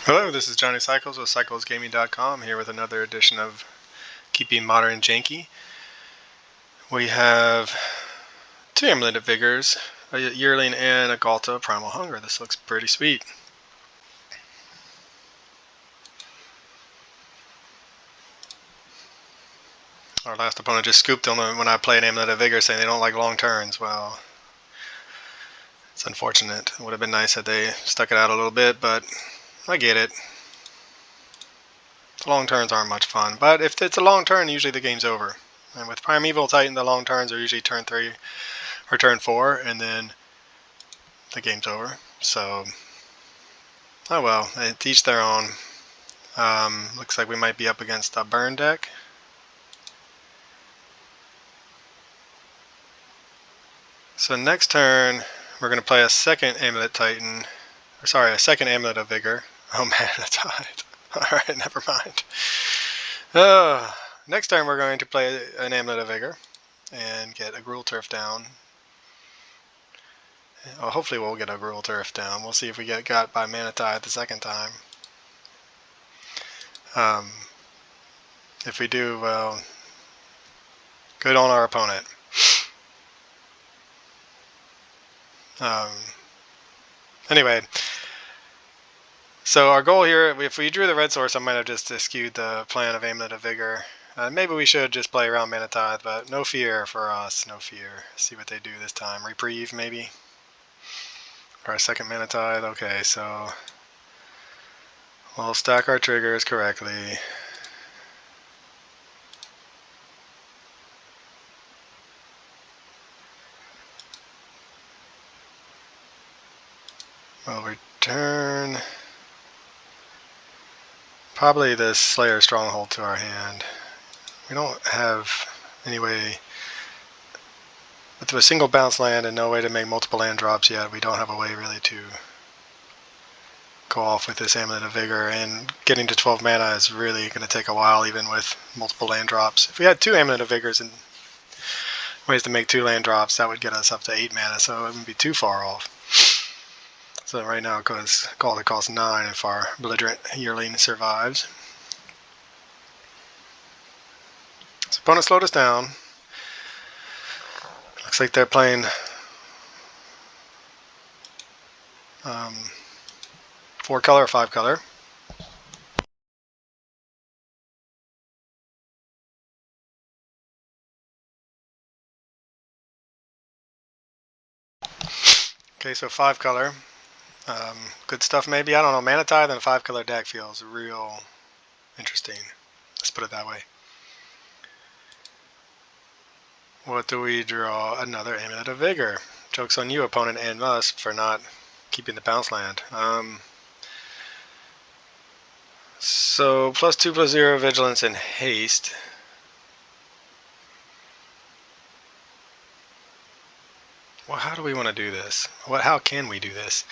Hello, this is Johnny Cycles with CyclesGaming.com here with another edition of Keeping Modern Janky. We have two Amulet Vigors, a Yearling and a Galta Primal Hunger. This looks pretty sweet. Our last opponent just scooped on them when I played Amulet Vigor, saying they don't like long turns. Well, it's unfortunate. It would have been nice had they stuck it out a little bit, but I get it. Long turns aren't much fun, but if it's a long turn, usually the game's over. And with Primeval Titan, the long turns are usually turn 3 or turn 4, and then the game's over. So, oh well, it's each their own. Looks like we might be up against a burn deck. So next turn, we're going to play a second Amulet Titan. Or sorry, a second Amulet of Vigor. Oh man, that's hot. Alright, never mind. Next turn we're going to play an Amulet of Vigor and get a Gruul Turf down. Well, hopefully we'll get a Gruul Turf down. We'll see if we get got by Manatide the second time. If we do, well, good on our opponent. Anyway, so our goal here, if we drew the red source, I might have just skewed the plan of Amulet of Vigor. Maybe we should just play around Manatide, but no fear for us, no fear. See what they do this time. Reprieve, maybe? Or a second Manatide? Okay, so we'll stack our triggers correctly. We'll return probably the Slayer Stronghold to our hand. We don't have any way, with a single bounce land and no way to make multiple land drops yet, we don't have a way really to go off with this Amulet of Vigor, and getting to 12 mana is really going to take a while even with multiple land drops. If we had two Amulet of Vigors and ways to make 2 land drops, that would get us up to 8 mana, so it wouldn't be too far off. So right now, because Galta costs 9 if our belligerent Yearling survives. So opponent slowed us down. Looks like they're playing 4 color or 5 color. Okay, so 5 color. Good stuff maybe. I don't know. Manatide and a 5 color deck feels real interesting. Let's put it that way. What do we draw? Another Amulet of Vigor. Joke's on you, opponent, and us for not keeping the bounce land. So +2/+0 vigilance and haste. Well, how do we want to do this? How can we do this?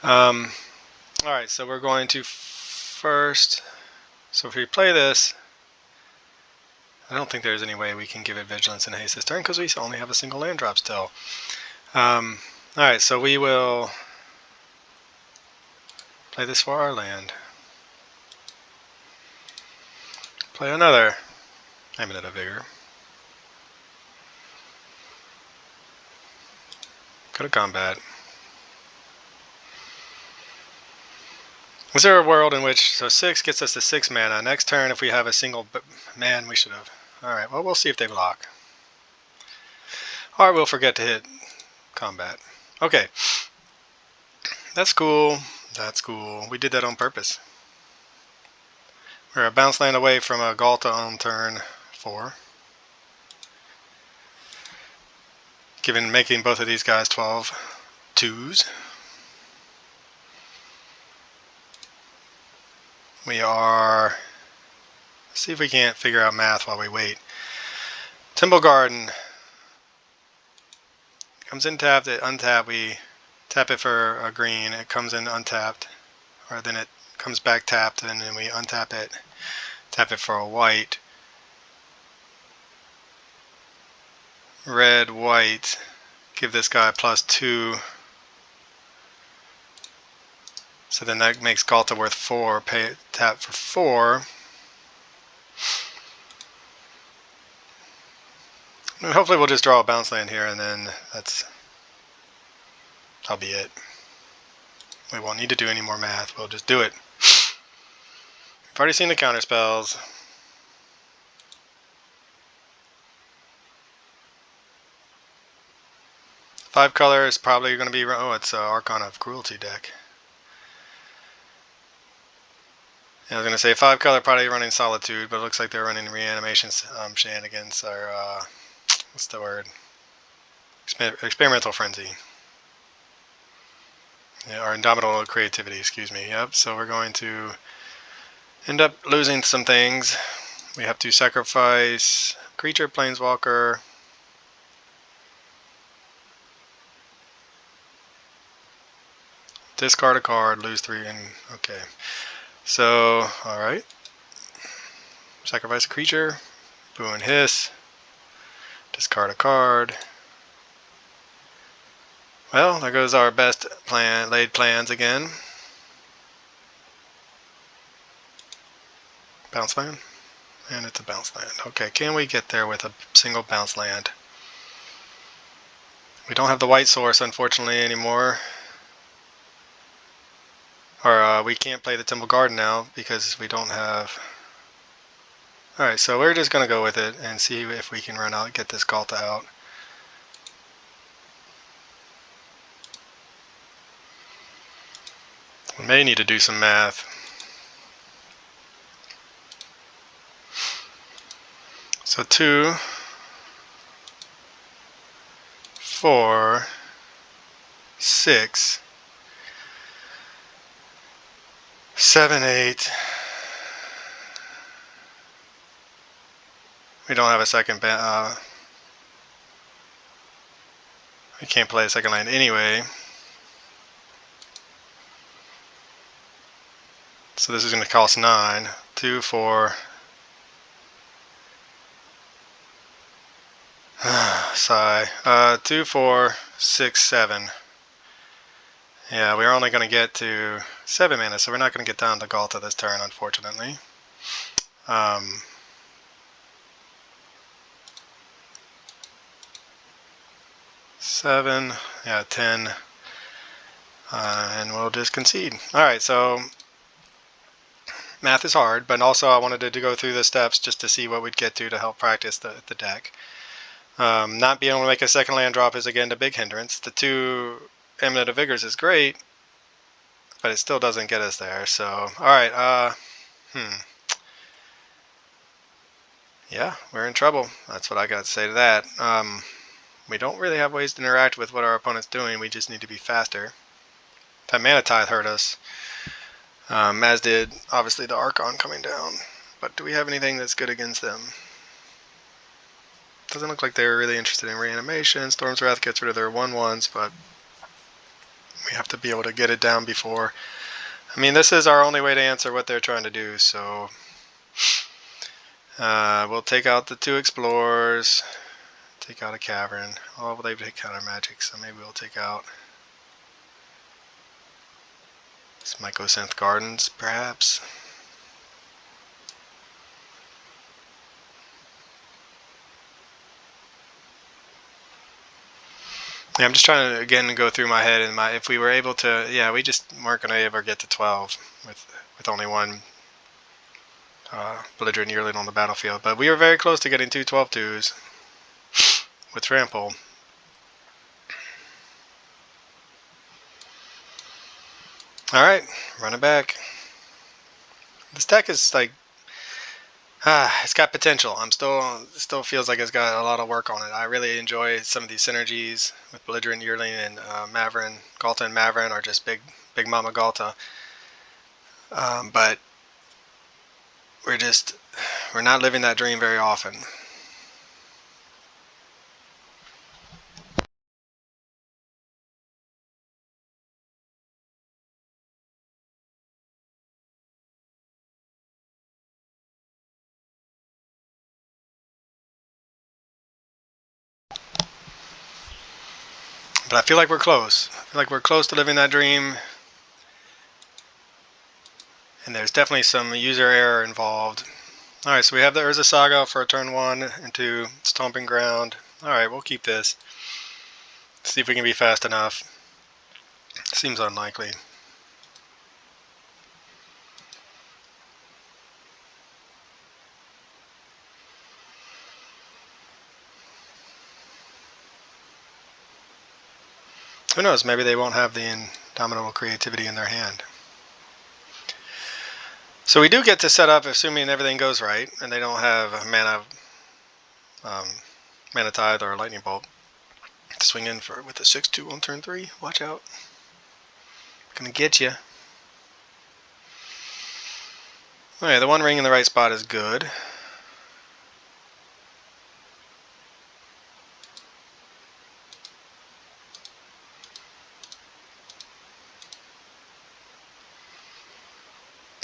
Alright, so we're going to first, so if we play this, I don't think there's any way we can give it vigilance and haste this turn because we only have a single land drop still. Alright, so we will play this for our land. Play another Amulet of Vigor. Go to combat. Is there a world in which, so 6 gets us to 6 mana. Next turn, if we have a single, man, we should have. Alright, well, we'll see if they block. Or we'll forget to hit combat. Okay. That's cool. That's cool. We did that on purpose. We're a bounce land away from a Galta on turn 4. Making both of these guys 12 twos. We are, let's see if we can't figure out math while we wait. Temple Garden comes in tapped, it untapped, we tap it for a green, it comes in untapped, or then it comes back tapped, and then we untap it, tap it for a white. Red, white, give this guy +2. So then that makes Galta worth 4. Tap for 4. And hopefully we'll just draw a bounce land here, and then that'll be it. We won't need to do any more math. We'll just do it. We've already seen the counter spells. Five color is probably going to be... Oh, it's Archon of Cruelty deck. Yeah, I was going to say 5 color probably running Solitude, but it looks like they're running Reanimation shenanigans, or what's the word? Experimental Frenzy. Yeah, or Indomitable Creativity, excuse me. Yep, so we're going to end up losing some things. We have to sacrifice creature, planeswalker. Discard a card, lose 3, and okay. So, alright. Sacrifice a creature, boo and hiss. Discard a card. Well, there goes our best laid plans again. Bounce land? And it's a bounce land. Okay, can we get there with a single bounce land? We don't have the white source, unfortunately, anymore. Or we can't play the Temple Garden now because we don't have... Alright, so we're just going to go with it and see if we can run out and get this Galta out. We may need to do some math. So 2, 4, 6, 7, 8. We don't have a second we can't play a second land anyway. So this is going to cost 9. 2, 4. Sigh. 2, 4, 6, 7. Yeah, we're only going to get to 7 mana, so we're not going to get down to Galta this turn, unfortunately. 7, yeah, 10, and we'll just concede. Alright, so math is hard, but also I wanted to go through the steps just to see what we'd get to help practice the deck. Not being able to make a second land drop is again a big hindrance. The 2 Amulet of Vigors is great, but it still doesn't get us there. So, alright, yeah, we're in trouble. That's what I got to say to that. We don't really have ways to interact with what our opponent's doing. We just need to be faster. That Mana Tithe hurt us, as did obviously the Archon coming down. But do we have anything that's good against them? Doesn't look like they were really interested in Reanimation. Storm's Wrath gets rid of their 1/1s, but we have to be able to get it down before. I mean, this is our only way to answer what they're trying to do, so we'll take out the 2 Explorers, take out a Cavern. Oh, well, they've hit counter magic, so maybe we'll take out this Mycosynth Gardens, perhaps. Yeah, I'm just trying to again go through my head and if we were able to, yeah, we just weren't going to ever get to 12 with only 1 belligerent yearling on the battlefield. But we were very close to getting 2 12/2s with Trample. Alright, run it back. This deck is like, it's got potential. Still feels like it's got a lot of work on it. I really enjoy some of these synergies with belligerent yearling and Maverin. Galta and Maverin are just big mama Galta. But we're not living that dream very often. But I feel like we're close. I feel like we're close to living that dream. and there's definitely some user error involved. Alright, so we have the Urza Saga for turn 1 into Stomping Ground. Alright, we'll keep this. See if we can be fast enough. Seems unlikely. Who knows, maybe they won't have the indomitable creativity in their hand. So we do get to set up, assuming everything goes right, and they don't have a mana Tithe or a Lightning Bolt. Swing in for with a 6/2 on turn 3. Watch out. Gonna get you. Okay, the one ring in the right spot is good.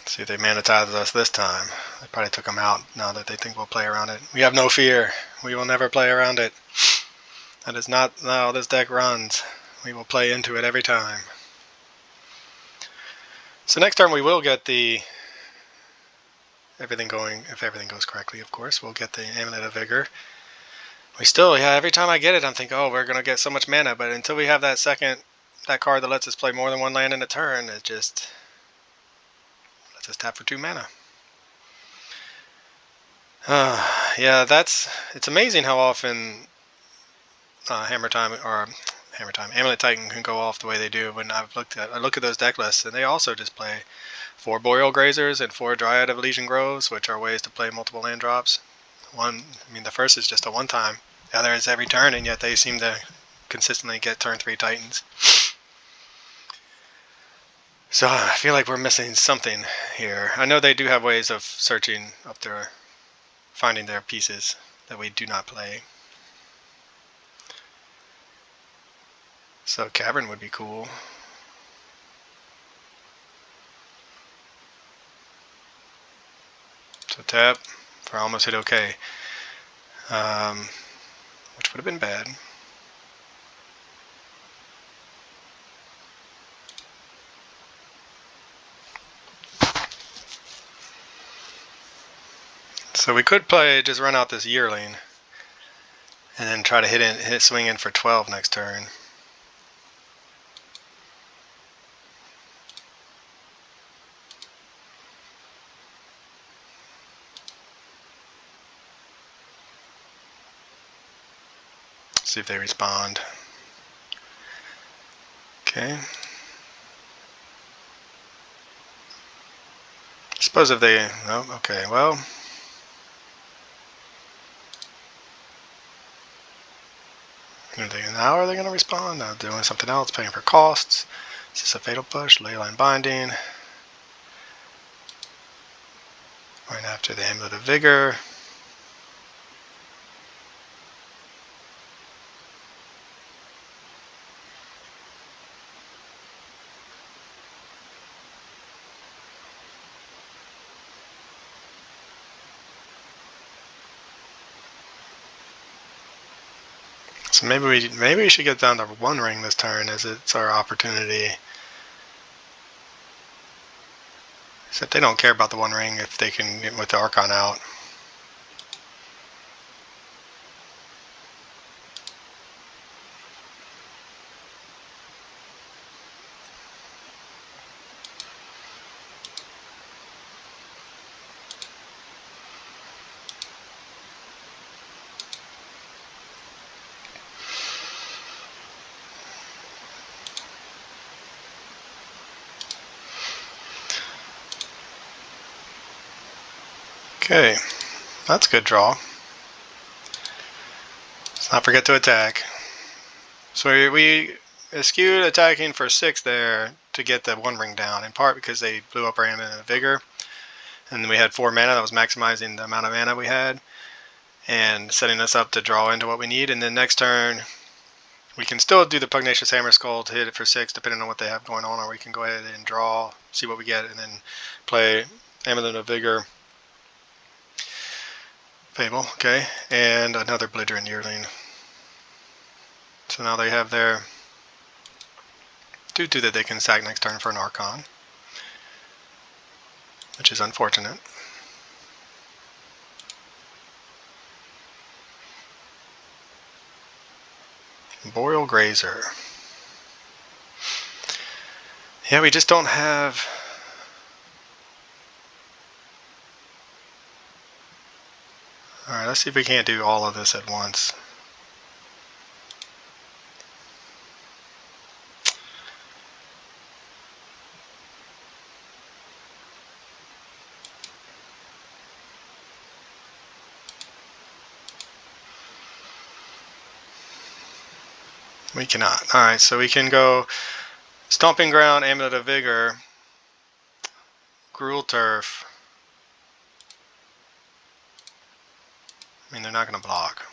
See if they mana Tithes us this time. They probably took them out now that they think we'll play around it. We have no fear. We will never play around it. That is not how this deck runs. We will play into it every time. So next turn we will get the everything going, if everything goes correctly, of course, we'll get the Amulet of Vigor. We still, yeah, every time I get it, I'm thinking, oh, we're going to get so much mana, but until we have that card that lets us play more than one land in a turn, it just lets us tap for 2 mana. Yeah, it's amazing how often Amulet Titan can go off the way they do. When I look at those deck lists, and they also just play 4 Boreal Grazers and 4 Dryad of Elysian Groves, which are ways to play multiple land drops. The first is just a one-time. The other is every turn, and yet they seem to consistently get turn 3 Titans. So I feel like we're missing something here. I know they do have ways of searching up there, finding their pieces that we do not play. So Cavern would be cool. So tap for almost hit okay. Which would have been bad. So we could just run out this Yearling and then try to swing in for 12 next turn. See if they respond. Okay. Suppose if they, no, okay, well. Now are they going to respond? No, doing something else, paying for costs. Is this a Fatal Push? Leyline Binding. Going after the Amulet of Vigor. So maybe we should get down to 1 ring this turn, as it's our opportunity. Except they don't care about the 1 ring if they can get with the Archon out. Okay, that's a good draw. Let's not forget to attack. So we eschewed attacking for 6 there to get the 1 ring down, in part because they blew up our Amulet of Vigor. And then we had 4 mana that was maximizing the amount of mana we had and setting us up to draw into what we need. And then next turn, we can still do the Pugnacious Hammer Skull to hit it for 6, depending on what they have going on, or we can go ahead and draw, see what we get, and then play Amulet of Vigor. Fable, okay, and another Belligerent Yearling. So now they have their 2/2 that they can sack next turn for an Archon. which is unfortunate. Boreal Grazer. Yeah, we just don't have... Alright, let's see if we can't do all of this at once. We cannot. Alright, so we can go Stomping Ground, Amulet of Vigor, Gruel Turf. I mean, they're not going to block.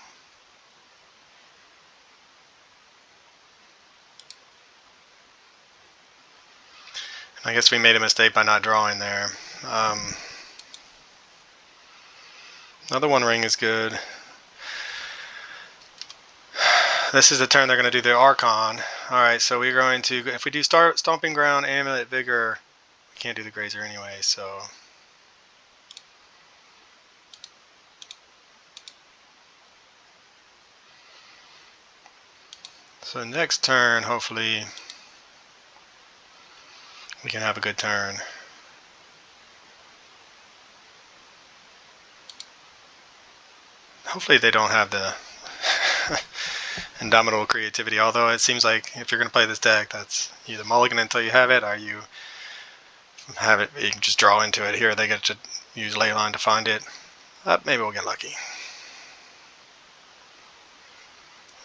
I guess we made a mistake by not drawing there. Another one ring is good. This is the turn they're going to do the Archon. Alright, so we're going to, if we do Stomping Ground, Amulet, Vigor, we can't do the Grazer anyway, so... So next turn, hopefully, we can have a good turn. Hopefully they don't have the indomitable creativity, although it seems like if you're going to play this deck, that's either mulligan until you have it, or you have it, you can just draw into it. Here they get to use Leyline to find it. Maybe we'll get lucky.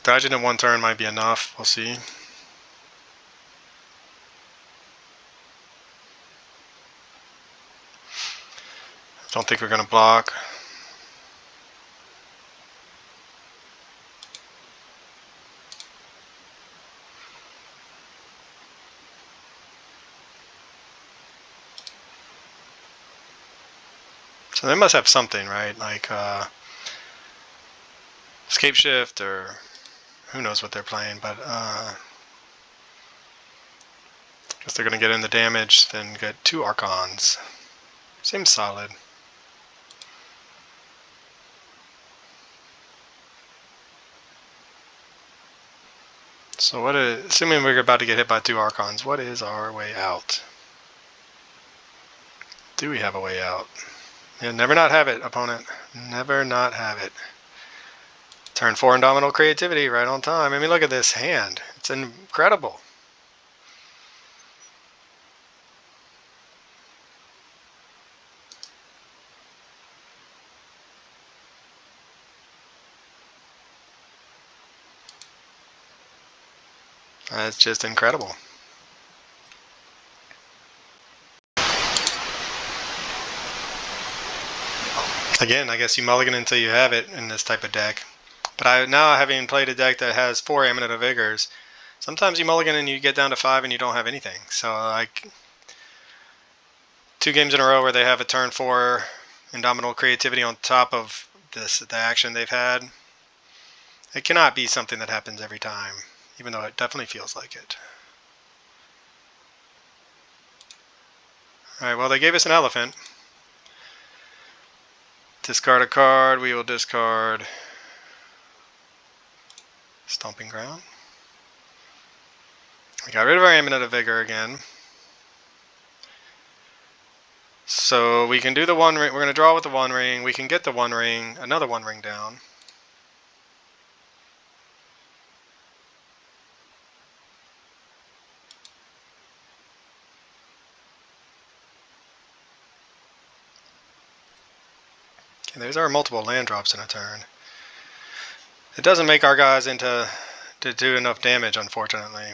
Dodging in one turn might be enough, we'll see. Don't think we're going to block. So they must have something, right? Like escape shift, or who knows what they're playing, but guess they're going to get in the damage, then get 2 Archons. Seems solid. So what is, assuming we're about to get hit by 2 Archons, what is our way out? Do we have a way out? Yeah, never not have it, opponent. Never not have it. Turn 4 Indomitable Creativity right on time. I mean, look at this hand. It's incredible. That's just incredible. Again, I guess you mulligan until you have it in this type of deck. But now having played a deck that has 4 Amulet of Vigors, sometimes you mulligan and you get down to 5 and you don't have anything. So like 2 games in a row where they have a turn 4 Indomitable Creativity on top of the action they've had. It cannot be something that happens every time, even though it definitely feels like it. Alright, well they gave us an elephant. Discard a card, we will discard Stomping Ground. We got rid of our Amulet of Vigor again. So we can do the 1 ring, we're going to draw with the 1 ring, we can get the 1 ring, another 1 ring down. Okay, there's our multiple land drops in a turn. It doesn't make our guys to do enough damage, unfortunately.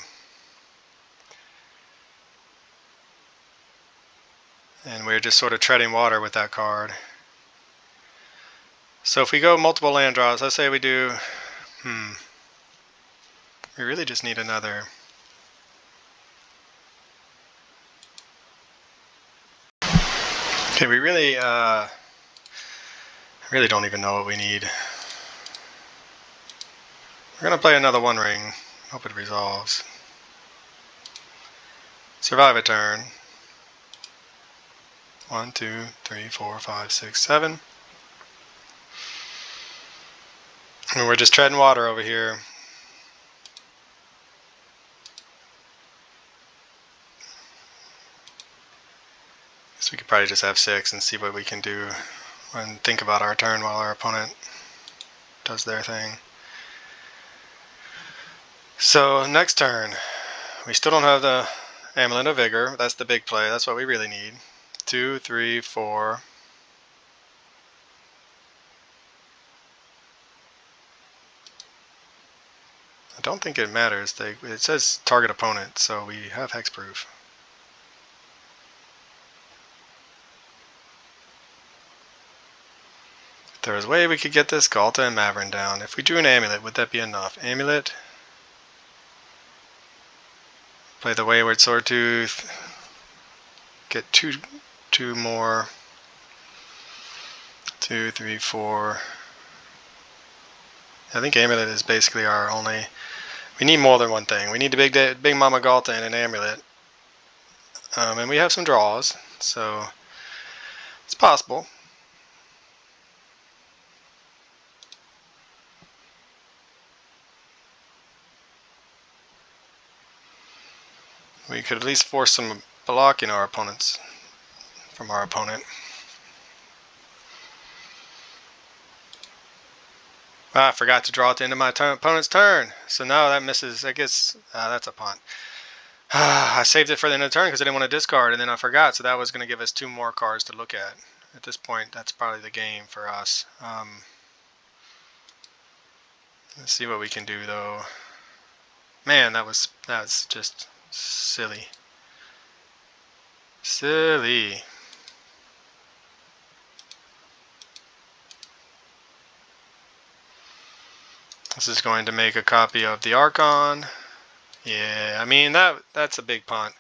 And we're just sort of treading water with that card. So if we go multiple land drops, let's say we do, we really just need another. Okay, we really don't even know what we need. We're going to play another 1 ring, hope it resolves. Survive a turn. 1, 2, 3, 4, 5, 6, 7. And we're just treading water over here. So we could probably just have 6 and see what we can do and think about our turn while our opponent does their thing. So next turn, we still don't have the Amulet of Vigor. That's the big play. That's what we really need. 2, 3, 4. I don't think it matters. It says target opponent, so we have hexproof. If there was a way we could get this Galta and Maverin down. If we drew an Amulet, would that be enough? Amulet. Play the Wayward Swordtooth. Get two more. 2, 3, 4. I think Amulet is basically our only. We need more than one thing. We need a big Mama Galta and an Amulet. And we have some draws, so it's possible. We could at least force some blocking our opponents from our opponent. I forgot to draw at the end of my opponent's turn. So now that misses. I guess that's a punt. I saved it for the end of the turn because I didn't want to discard, and then I forgot. So that was going to give us 2 more cards to look at. At this point, that's probably the game for us. Let's see what we can do, though. Man, that's just silly. Silly. This is going to make a copy of the Archon. Yeah, I mean, that's a big punt.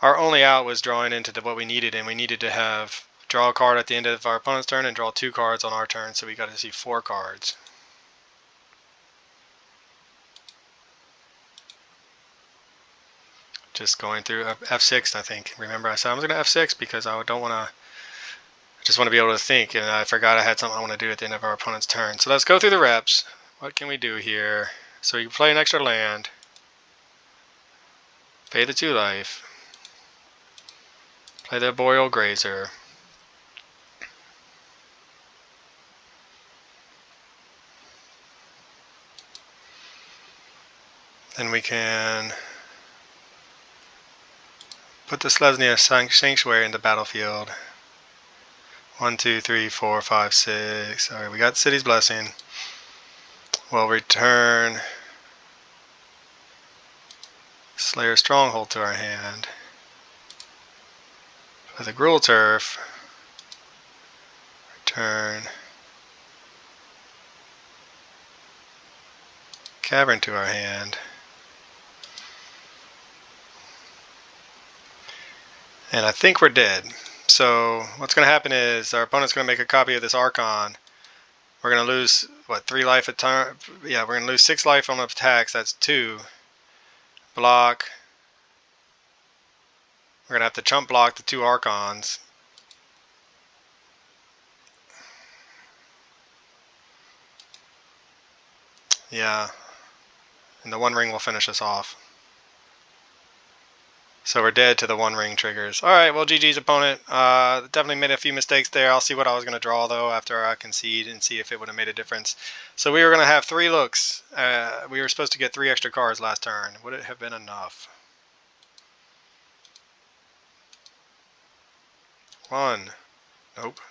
Our only out was drawing into what we needed, and we needed to have draw a card at the end of our opponent's turn and draw 2 cards on our turn, so we got to see 4 cards. Just going through F6, I think. Remember, I said I was going to F6 because I don't want to. I just want to be able to think, and I forgot I had something I want to do at the end of our opponent's turn. So let's go through the reps. What can we do here? So you play an extra land. Pay the 2 life. Play the Boreal Grazer. Then we can put the Selesnya Sanctuary in the battlefield. 1, 2, 3, 4, 5, 6. Alright, we got City's Blessing. We'll return Slayer Stronghold to our hand. Play the Gruul Turf. Return Cavern to our hand. And I think we're dead. So what's going to happen is our opponent's going to make a copy of this Archon. We're going to lose, what, 3 life a turn? Yeah, we're going to lose 6 life on attacks. That's 2. Block. We're going to have to chump block the 2 Archons. Yeah. And the 1 ring will finish us off. So we're dead to the 1 ring triggers. Alright, well, GG's opponent. Definitely made a few mistakes there. I'll see what I was going to draw, though, after I concede and see if it would have made a difference. So we were going to have 3 looks. We were supposed to get 3 extra cards last turn. Would it have been enough? 1. Nope.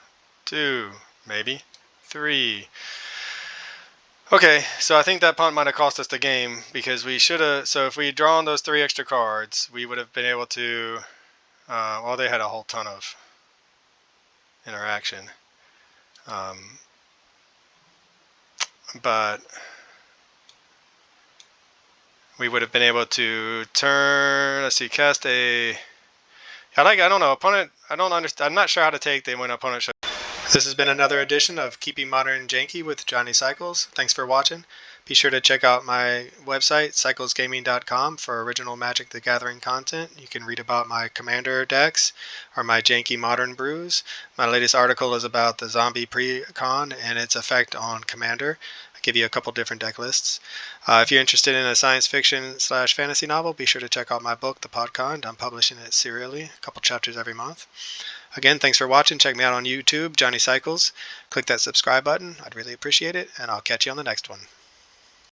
2. Maybe. 3. Okay, so I think that punt might have cost us the game because we should have. So if we had drawn those 3 extra cards, we would have been able to. Well, they had a whole ton of interaction, but we would have been able to turn. Let's see, cast a. I don't know, opponent. I don't understand. I'm not sure how to take them when opponent shows. This has been another edition of Keeping Modern Janky with Johnny Cycles. Thanks for watching. Be sure to check out my website, cyclesgaming.com, for original Magic the Gathering content. You can read about my Commander decks or my Janky Modern brews. My latest article is about the Zombie Precon and its effect on Commander. I give you a couple different deck lists. If you're interested in a science fiction / fantasy novel, be sure to check out my book, The Podcon. I'm publishing it serially, a couple chapters every month. Again, thanks for watching. Check me out on YouTube, Johnny Cycles. Click that subscribe button. I'd really appreciate it, and I'll catch you on the next one.